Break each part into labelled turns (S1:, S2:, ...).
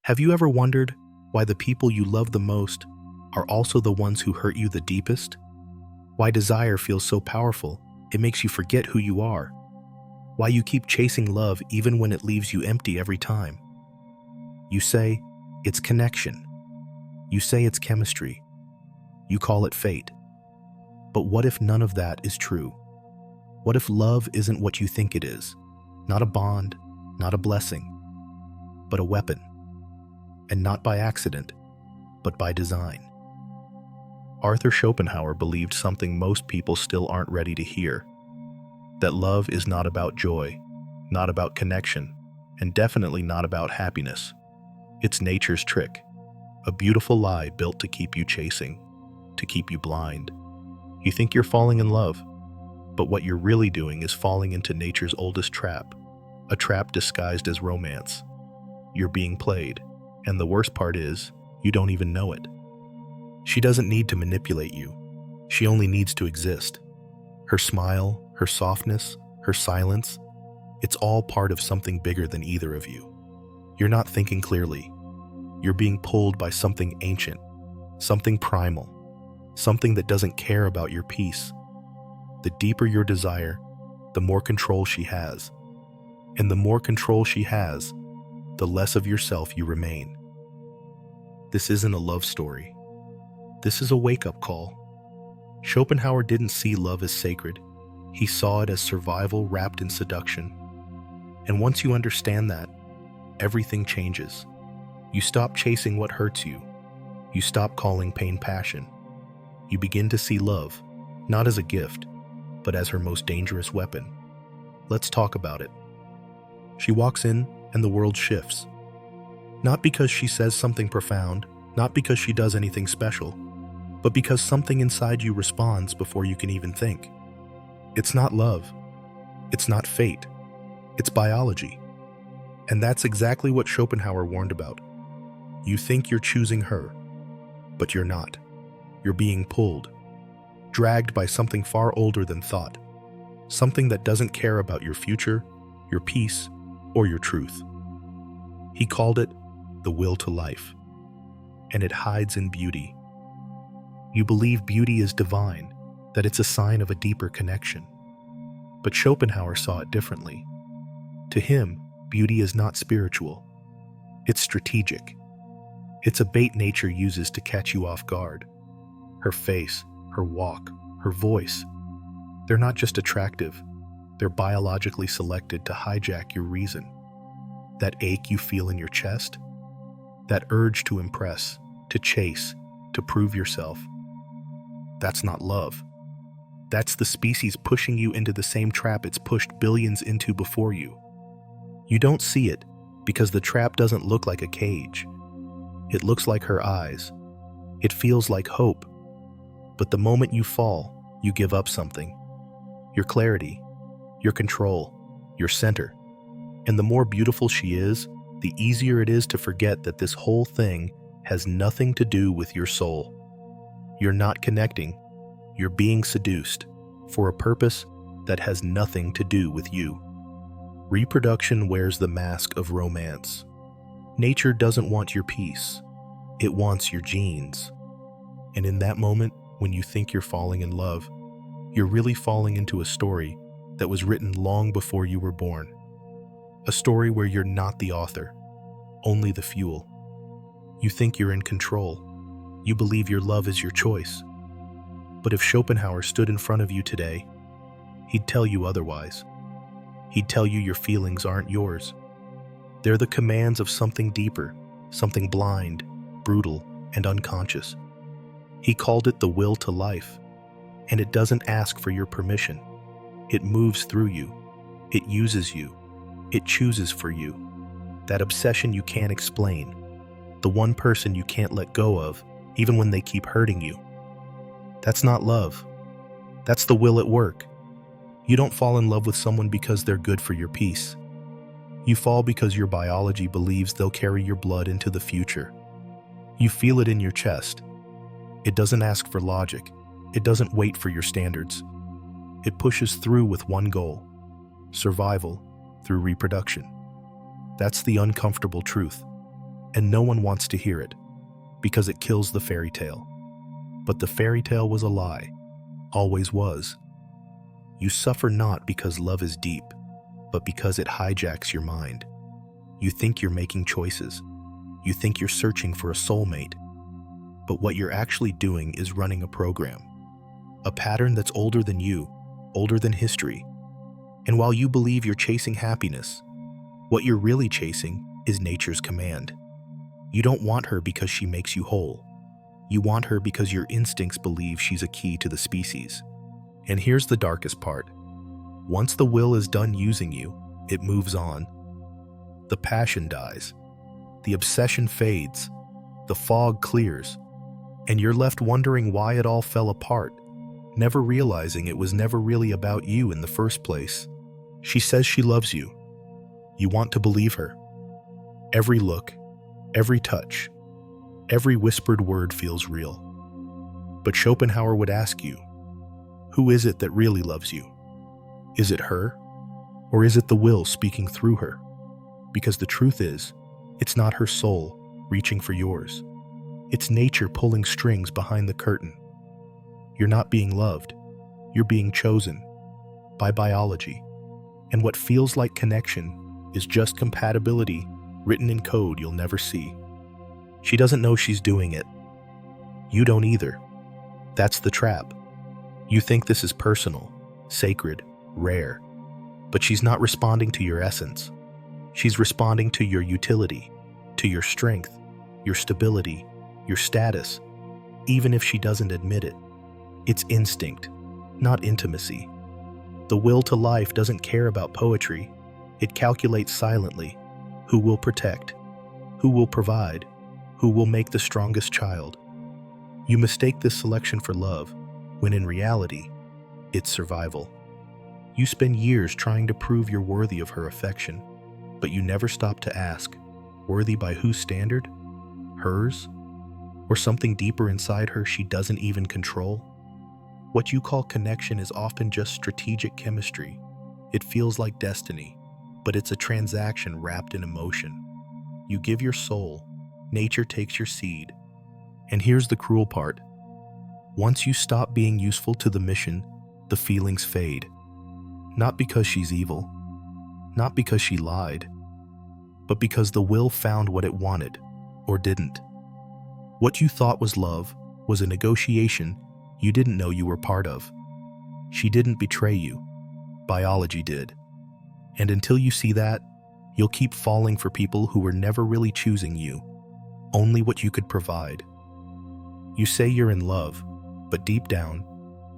S1: Have you ever wondered why the people you love the most are also the ones who hurt you the deepest? Why desire feels so powerful, it makes you forget who you are? Why you keep chasing love even when it leaves you empty every time? You say, it's connection. You say it's chemistry. You call it fate. But what if none of that is true? What if love isn't what you think it is? Not a bond, not a blessing, but a weapon. And not by accident, but by design. Arthur Schopenhauer believed something most people still aren't ready to hear. That love is not about joy, not about connection, and definitely not about happiness. It's nature's trick. A beautiful lie built to keep you chasing, to keep you blind. You think you're falling in love, but what you're really doing is falling into nature's oldest trap, a trap disguised as romance. You're being played, and the worst part is, you don't even know it. She doesn't need to manipulate you. She only needs to exist. Her smile, her softness, her silence, it's all part of something bigger than either of you. You're not thinking clearly. You're being pulled by something ancient, something primal, something that doesn't care about your peace. The deeper your desire, the more control she has. And the more control she has, the less of yourself you remain. This isn't a love story. This is a wake-up call. Schopenhauer didn't see love as sacred. He saw it as survival wrapped in seduction. And once you understand that, everything changes. You stop chasing what hurts you. You stop calling pain passion. You begin to see love, not as a gift, but as her most dangerous weapon. Let's talk about it. She walks in and the world shifts. Not because she says something profound, not because she does anything special, but because something inside you responds before you can even think. It's not love. It's not fate. It's biology. And that's exactly what Schopenhauer warned about. You think you're choosing her, but you're not. You're being pulled, dragged by something far older than thought, something that doesn't care about your future, your peace, or your truth. He called it the will to life, and it hides in beauty. You believe beauty is divine, that it's a sign of a deeper connection. But Schopenhauer saw it differently. To him, beauty is not spiritual. It's strategic. It's a bait nature uses to catch you off guard. Her face, her walk, her voice, they're not just attractive. They're biologically selected to hijack your reason. That ache you feel in your chest, that urge to impress, to chase, to prove yourself, that's not love. That's the species pushing you into the same trap it's pushed billions into before you. You don't see it because the trap doesn't look like a cage. It looks like her eyes. It feels like hope. But the moment you fall, you give up something. Your clarity, your control, your center. And the more beautiful she is, the easier it is to forget that this whole thing has nothing to do with your soul. You're not connecting. You're being seduced for a purpose that has nothing to do with you. Reproduction wears the mask of romance. Nature doesn't want your peace. It wants your genes. And in that moment, when you think you're falling in love, you're really falling into a story that was written long before you were born. A story where you're not the author, only the fuel. You think you're in control. You believe your love is your choice. But if Schopenhauer stood in front of you today, he'd tell you otherwise. He'd tell you your feelings aren't yours. They're the commands of something deeper, something blind, brutal, and unconscious. He called it the will to life, and it doesn't ask for your permission. It moves through you. It uses you. It chooses for you. That obsession you can't explain. The one person you can't let go of, even when they keep hurting you. That's not love. That's the will at work. You don't fall in love with someone because they're good for your peace. You fall because your biology believes they'll carry your blood into the future. You feel it in your chest. It doesn't ask for logic. It doesn't wait for your standards. It pushes through with one goal: survival through reproduction. That's the uncomfortable truth. and no one wants to hear it, because it kills the fairy tale. But the fairy tale was a lie, always was. You suffer not because love is deep, but because it hijacks your mind. You think you're making choices. You think you're searching for a soulmate. But what you're actually doing is running a program. A pattern that's older than you, older than history. And while you believe you're chasing happiness, what you're really chasing is nature's command. You don't want her because she makes you whole. You want her because your instincts believe she's a key to the species. And here's the darkest part. Once the will is done using you, it moves on. The passion dies. The obsession fades. The fog clears. And you're left wondering why it all fell apart, never realizing it was never really about you in the first place. She says she loves you. You want to believe her. Every look, every touch, every whispered word feels real. But Schopenhauer would ask you, who is it that really loves you? Is it her? Or is it the will speaking through her? Because the truth is, it's not her soul reaching for yours. It's nature pulling strings behind the curtain. You're not being loved. You're being chosen by biology. And what feels like connection is just compatibility written in code you'll never see. She doesn't know she's doing it. You don't either. That's the trap. You think this is personal, sacred, rare. But she's not responding to your essence. She's responding to your utility, to your strength, your stability, your status, even if she doesn't admit it. It's instinct, not intimacy. The will to life doesn't care about poetry. It calculates silently who will protect, who will provide, who will make the strongest child. You mistake this selection for love, when in reality, it's survival. You spend years trying to prove you're worthy of her affection, but you never stop to ask, worthy by whose standard? Hers? Or something deeper inside her she doesn't even control? What you call connection is often just strategic chemistry. It feels like destiny, but it's a transaction wrapped in emotion. You give your soul, nature takes your seed. And here's the cruel part. Once you stop being useful to the mission, the feelings fade. Not because she's evil, not because she lied, but because the will found what it wanted, or didn't. What you thought was love was a negotiation you didn't know you were part of. She didn't betray you. Biology did. And until you see that, you'll keep falling for people who were never really choosing you, only what you could provide. You say you're in love, but deep down,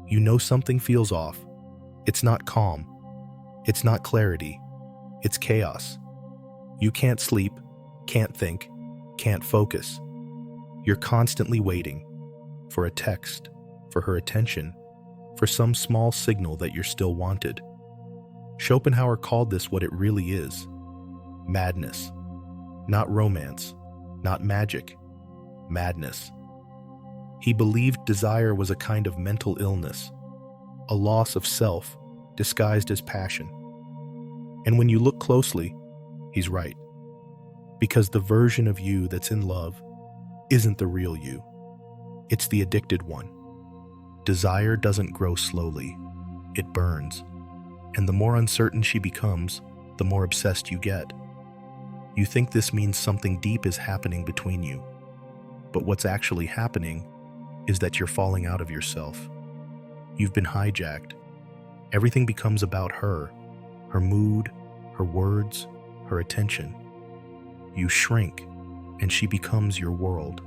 S1: you know something feels off. It's not calm. It's not clarity. It's chaos. You can't sleep, can't think, can't focus. You're constantly waiting for a text, for her attention, for some small signal that you're still wanted. Schopenhauer called this what it really is: madness. Not romance, not magic, madness. He believed desire was a kind of mental illness, a loss of self disguised as passion. And when you look closely, he's right. Because the version of you that's in love isn't the real you. It's the addicted one. Desire doesn't grow slowly. It burns. And the more uncertain she becomes, the more obsessed you get. You think this means something deep is happening between you. But what's actually happening is that you're falling out of yourself. You've been hijacked. Everything becomes about her, her mood, her words, her attention. You shrink, and she becomes your world.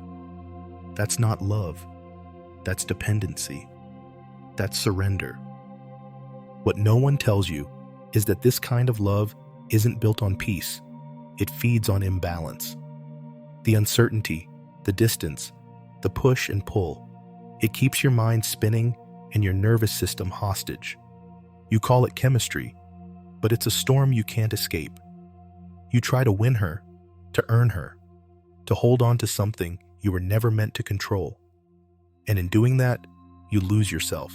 S1: That's not love. That's dependency. That's surrender. What no one tells you is that this kind of love isn't built on peace. It feeds on imbalance. The uncertainty, the distance, the push and pull. It keeps your mind spinning and your nervous system hostage. You call it chemistry, but it's a storm you can't escape. You try to win her, to earn her, to hold on to something you were never meant to control. And in doing that, you lose yourself.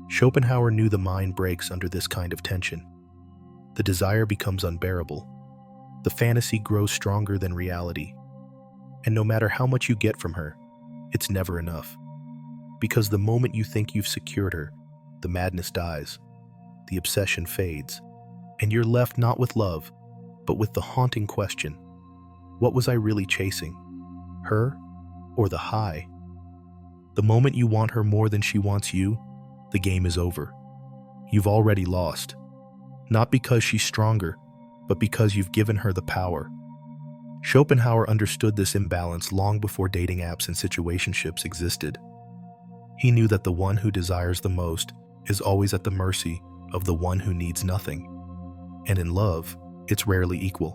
S1: Schopenhauer knew the mind breaks under this kind of tension. The desire becomes unbearable. The fantasy grows stronger than reality. And no matter how much you get from her, it's never enough. Because the moment you think you've secured her, the madness dies, the obsession fades, and you're left not with love, but with the haunting question, what was I really chasing? Her or the high? The moment you want her more than she wants you, the game is over. You've already lost. Not because she's stronger, but because you've given her the power. Schopenhauer understood this imbalance long before dating apps and situationships existed. He knew that the one who desires the most is always at the mercy of the one who needs nothing. And in love, it's rarely equal.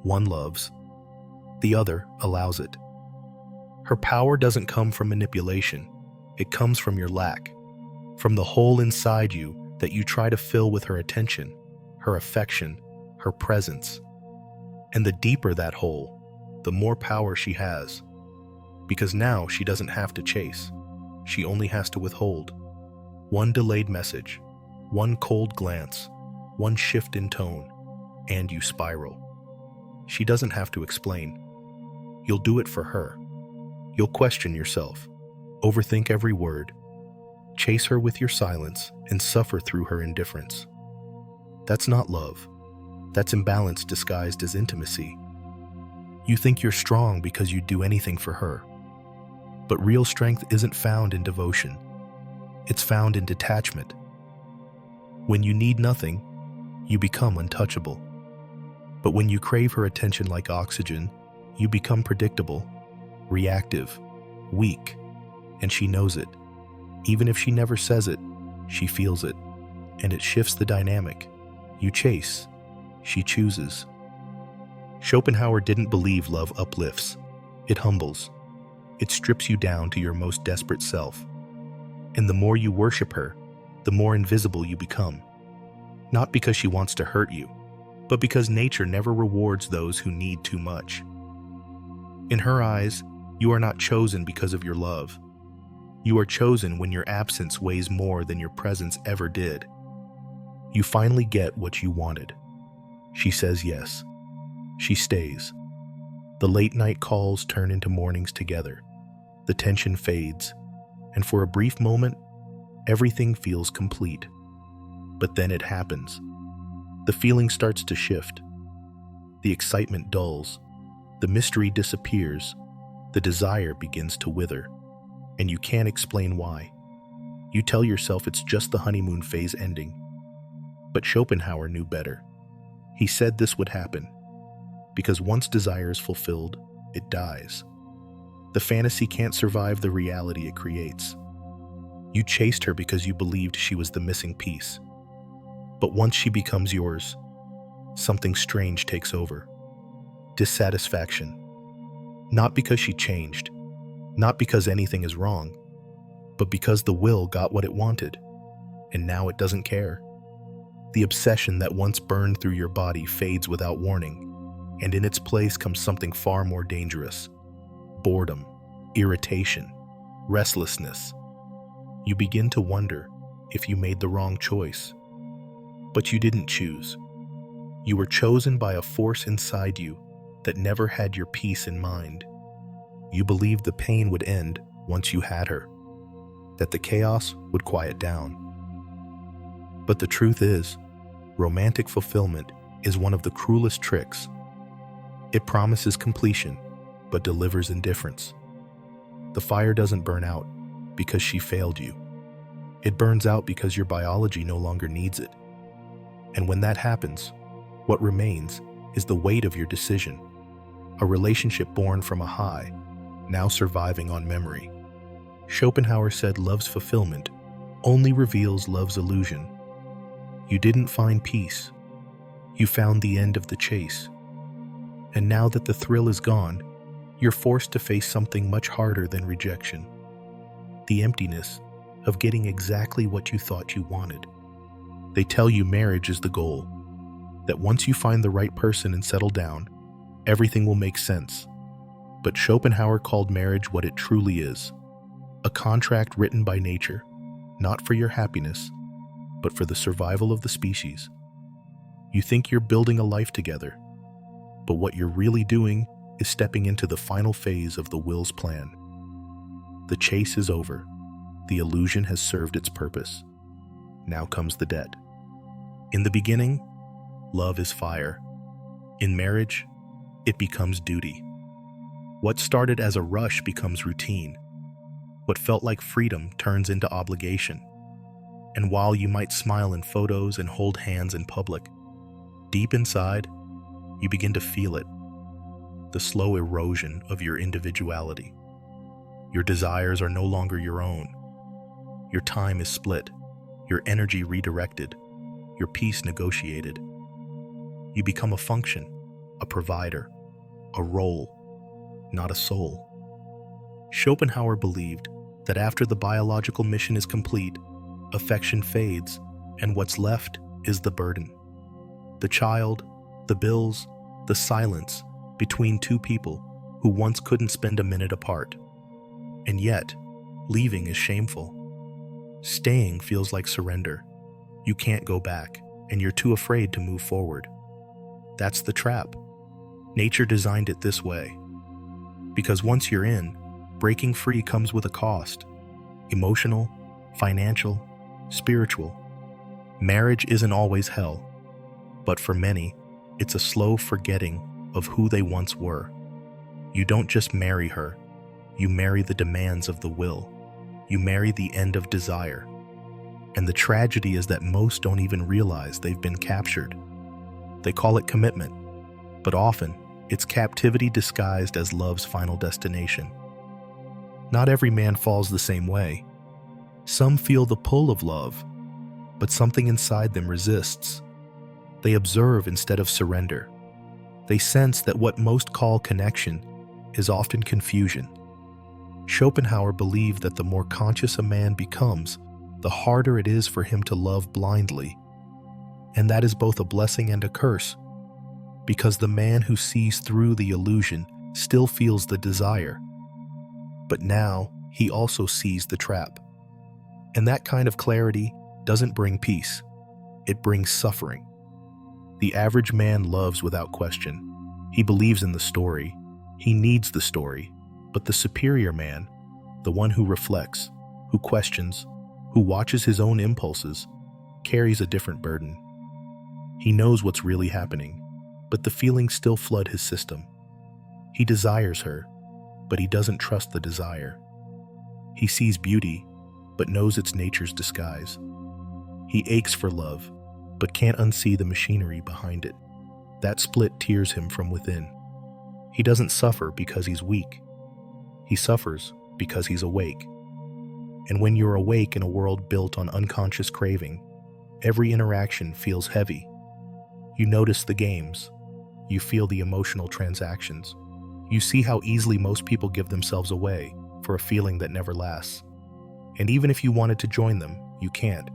S1: One loves, the other allows it. Her power doesn't come from manipulation. It comes from your lack, from the hole inside you that you try to fill with her attention, her affection, her presence. And the deeper that hole, the more power she has. Because now she doesn't have to chase. She only has to withhold. One delayed message, one cold glance, one shift in tone, and you spiral. She doesn't have to explain. You'll do it for her. You'll question yourself, overthink every word, chase her with your silence, and suffer through her indifference. That's not love. That's imbalance disguised as intimacy. You think you're strong because you'd do anything for her. But real strength isn't found in devotion. It's found in detachment. When you need nothing, you become untouchable. But when you crave her attention like oxygen, you become predictable, reactive, weak, and she knows it. Even if she never says it, she feels it, and it shifts the dynamic. You chase, she chooses. Schopenhauer didn't believe love uplifts. It humbles. It strips you down to your most desperate self. And the more you worship her, the more invisible you become. Not because she wants to hurt you, but because nature never rewards those who need too much. In her eyes, you are not chosen because of your love. You are chosen when your absence weighs more than your presence ever did. You finally get what you wanted. She says yes. She stays. The late night calls turn into mornings together. The tension fades, and for a brief moment, everything feels complete. But then it happens. The feeling starts to shift. The excitement dulls. The mystery disappears. The desire begins to wither. And you can't explain why. You tell yourself it's just the honeymoon phase ending. But Schopenhauer knew better. He said this would happen. Because once desire is fulfilled, it dies. The fantasy can't survive the reality it creates. You chased her because you believed she was the missing piece. But once she becomes yours, something strange takes over. Dissatisfaction. Not because she changed, not because anything is wrong, but because the will got what it wanted, and now it doesn't care. The obsession that once burned through your body fades without warning, and in its place comes something far more dangerous. Boredom, irritation, restlessness. You begin to wonder if you made the wrong choice. But you didn't choose. You were chosen by a force inside you that never had your peace in mind. You believed the pain would end once you had her, that the chaos would quiet down. But the truth is, romantic fulfillment is one of the cruelest tricks. It promises completion, but delivers indifference. The fire doesn't burn out because she failed you. It burns out because your biology no longer needs it. And when that happens, what remains is the weight of your decision, a relationship born from a high, now surviving on memory. Schopenhauer said love's fulfillment only reveals love's illusion. You didn't find peace. You found the end of the chase. And now that the thrill is gone, you're forced to face something much harder than rejection. The emptiness of getting exactly what you thought you wanted. They tell you marriage is the goal, that once you find the right person and settle down, everything will make sense. But Schopenhauer called marriage what it truly is, a contract written by nature, not for your happiness, but for the survival of the species. You think you're building a life together, but what you're really doing is stepping into the final phase of the will's plan. The chase is over. The illusion has served its purpose. Now comes the debt. In the beginning, love is fire. In marriage, it becomes duty. What started as a rush becomes routine. What felt like freedom turns into obligation. And while you might smile in photos and hold hands in public, deep inside, you begin to feel it. The slow erosion of your individuality. Your desires are no longer your own. Your time is split, your energy redirected, your peace negotiated. You become a function, a provider, a role, not a soul. Schopenhauer believed that after the biological mission is complete, affection fades, and what's left is the burden. The child, the bills, the silence between two people who once couldn't spend a minute apart. And yet, leaving is shameful. Staying feels like surrender. You can't go back, and you're too afraid to move forward. That's the trap. Nature designed it this way. Because once you're in, breaking free comes with a cost. Emotional, financial, spiritual. Marriage isn't always hell, but for many, it's a slow forgetting of who they once were. You don't just marry her, you marry the demands of the will. You marry the end of desire. And the tragedy is that most don't even realize they've been captured. They call it commitment, but often it's captivity disguised as love's final destination. Not every man falls the same way. Some feel the pull of love, but something inside them resists. They observe instead of surrender. They sense that what most call connection is often confusion. Schopenhauer believed that the more conscious a man becomes, the harder it is for him to love blindly. And that is both a blessing and a curse, because the man who sees through the illusion still feels the desire. But now he also sees the trap. And that kind of clarity doesn't bring peace. It brings suffering. The average man loves without question. He believes in the story. He needs the story. But the superior man, the one who reflects, who questions, who watches his own impulses, carries a different burden. He knows what's really happening, but the feelings still flood his system. He desires her, but he doesn't trust the desire. He sees beauty, but knows it's nature's disguise. He aches for love, but can't unsee the machinery behind it. That split tears him from within. He doesn't suffer because he's weak. He suffers because he's awake. And when you're awake in a world built on unconscious craving, every interaction feels heavy. You notice the games. You feel the emotional transactions. You see how easily most people give themselves away for a feeling that never lasts. And even if you wanted to join them, you can't,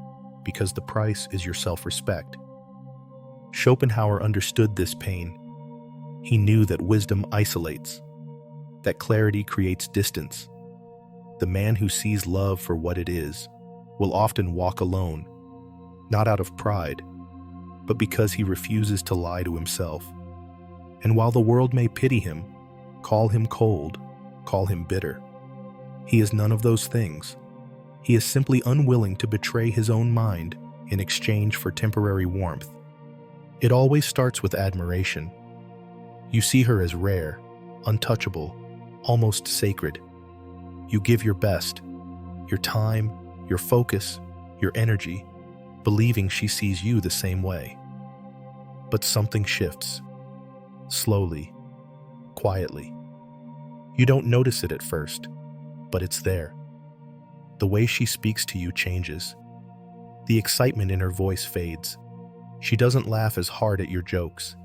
S1: because the price is your self-respect. Schopenhauer understood this pain. He knew that wisdom isolates, that clarity creates distance. The man who sees love for what it is will often walk alone, not out of pride, but because he refuses to lie to himself. And while the world may pity him, call him cold, call him bitter, he is none of those things. He is simply unwilling to betray his own mind in exchange for temporary warmth. It always starts with admiration. You see her as rare, untouchable, almost sacred. You give your best, your time, your focus, your energy, believing she sees you the same way. But something shifts. Slowly, quietly. You don't notice it at first, but it's there. The way she speaks to you changes. The excitement in her voice fades. She doesn't laugh as hard at your jokes.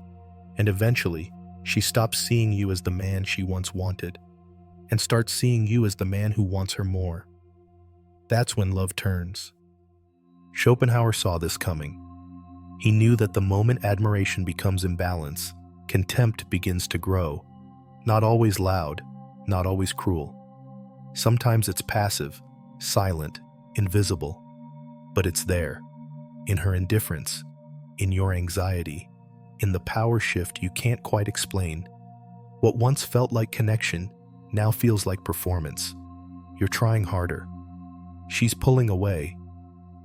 S1: And eventually, she stops seeing you as the man she once wanted, and starts seeing you as the man who wants her more. That's when love turns. Schopenhauer saw this coming. He knew that the moment admiration becomes imbalance, contempt begins to grow. Not always loud, not always cruel. Sometimes it's passive, silent, invisible. But it's there, in her indifference, in your anxiety, in the power shift you can't quite explain. What once felt like connection now feels like performance. You're trying harder. She's pulling away.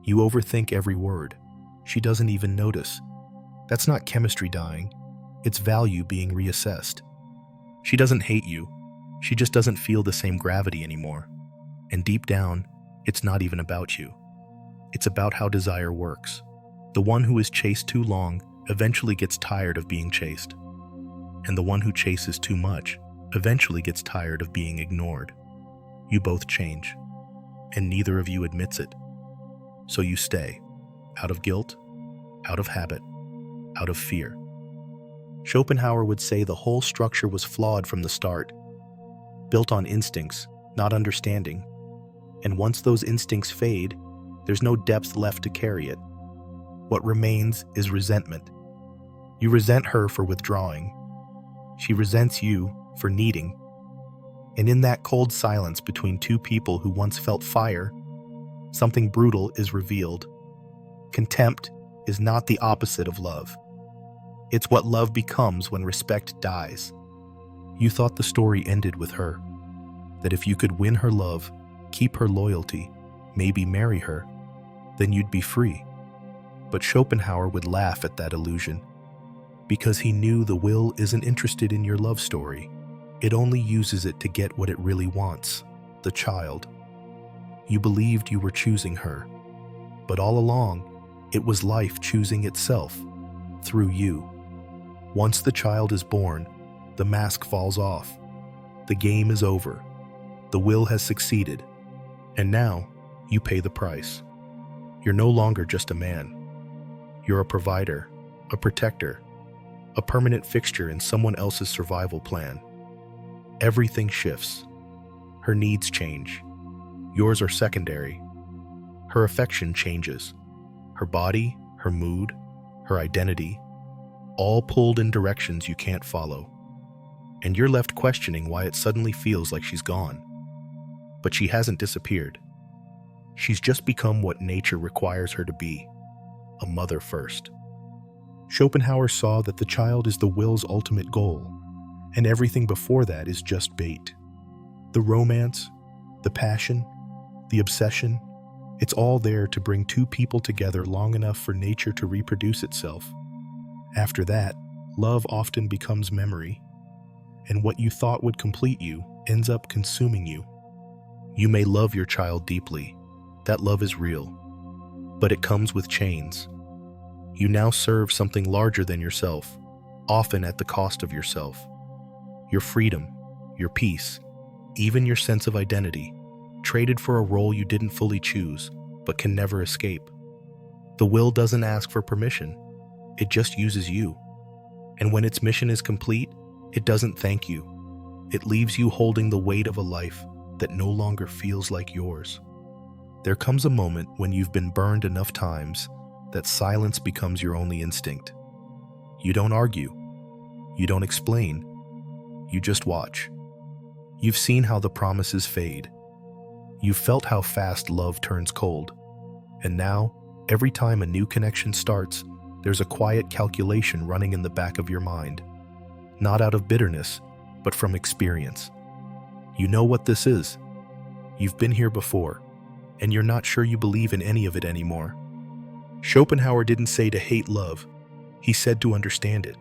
S1: You overthink every word. She doesn't even notice. That's not chemistry dying. It's value being reassessed. She doesn't hate you. She just doesn't feel the same gravity anymore. And deep down, it's not even about you. It's about how desire works. The one who is chased too long eventually gets tired of being chased. And the one who chases too much eventually gets tired of being ignored. You both change, and neither of you admits it. So you stay, out of guilt, out of habit, out of fear. Schopenhauer would say the whole structure was flawed from the start, built on instincts, not understanding. And once those instincts fade, there's no depth left to carry it. What remains is resentment. You resent her for withdrawing. She resents you for needing. And in that cold silence between two people who once felt fire, something brutal is revealed. Contempt is not the opposite of love. It's what love becomes when respect dies. You thought the story ended with her, that if you could win her love, keep her loyalty, maybe marry her, then you'd be free. But Schopenhauer would laugh at that illusion, because he knew the will isn't interested in your love story. It only uses it to get what it really wants, the child. You believed you were choosing her, but all along, it was life choosing itself, through you. Once the child is born, the mask falls off. The game is over. The will has succeeded. And now, you pay the price. You're no longer just a man. You're a provider, a protector, a permanent fixture in someone else's survival plan. Everything shifts. Her needs change. Yours are secondary. Her affection changes. Her body, her mood, her identity, all pulled in directions you can't follow. And you're left questioning why it suddenly feels like she's gone. But she hasn't disappeared. She's just become what nature requires her to be, a mother first. Schopenhauer saw that the child is the will's ultimate goal, and everything before that is just bait. The romance, the passion, the obsession, it's all there to bring two people together long enough for nature to reproduce itself. After that, love often becomes memory, and what you thought would complete you ends up consuming you. You may love your child deeply. That love is real, but it comes with chains. You now serve something larger than yourself, often at the cost of yourself. Your freedom, your peace, even your sense of identity, traded for a role you didn't fully choose, but can never escape. The will doesn't ask for permission. It just uses you. And when its mission is complete, it doesn't thank you. It leaves you holding the weight of a life that no longer feels like yours. There comes a moment when you've been burned enough times that silence becomes your only instinct. You don't argue. You don't explain. You just watch. You've seen how the promises fade. You've felt how fast love turns cold. And now, every time a new connection starts, there's a quiet calculation running in the back of your mind. Not out of bitterness, but from experience. You know what this is. You've been here before, and you're not sure you believe in any of it anymore. Schopenhauer didn't say to hate love. He said to understand it,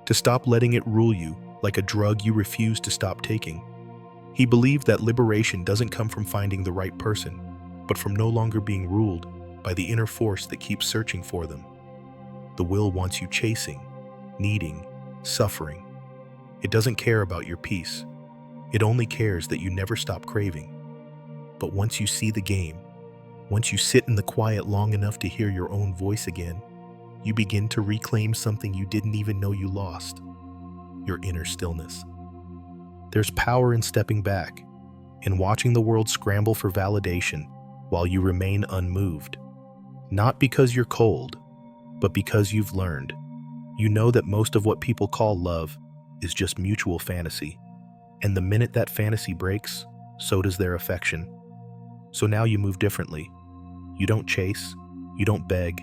S1: to stop letting it rule you like a drug you refuse to stop taking. He believed that liberation doesn't come from finding the right person, but from no longer being ruled by the inner force that keeps searching for them. The will wants you chasing, needing, suffering. It doesn't care about your peace. It only cares that you never stop craving. But once you see the game, once you sit in the quiet long enough to hear your own voice again, you begin to reclaim something you didn't even know you lost, your inner stillness. There's power in stepping back, in watching the world scramble for validation while you remain unmoved. Not because you're cold, but because you've learned. You know that most of what people call love is just mutual fantasy. And the minute that fantasy breaks, so does their affection. So now you move differently. You don't chase, you don't beg,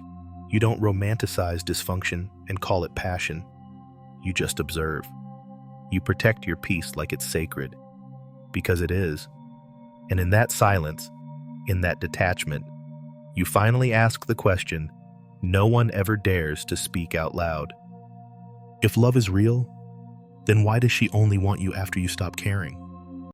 S1: you don't romanticize dysfunction and call it passion. You just observe. You protect your peace like it's sacred, because it is. And in that silence, in that detachment, you finally ask the question no one ever dares to speak out loud. If love is real, then why does she only want you after you stop caring?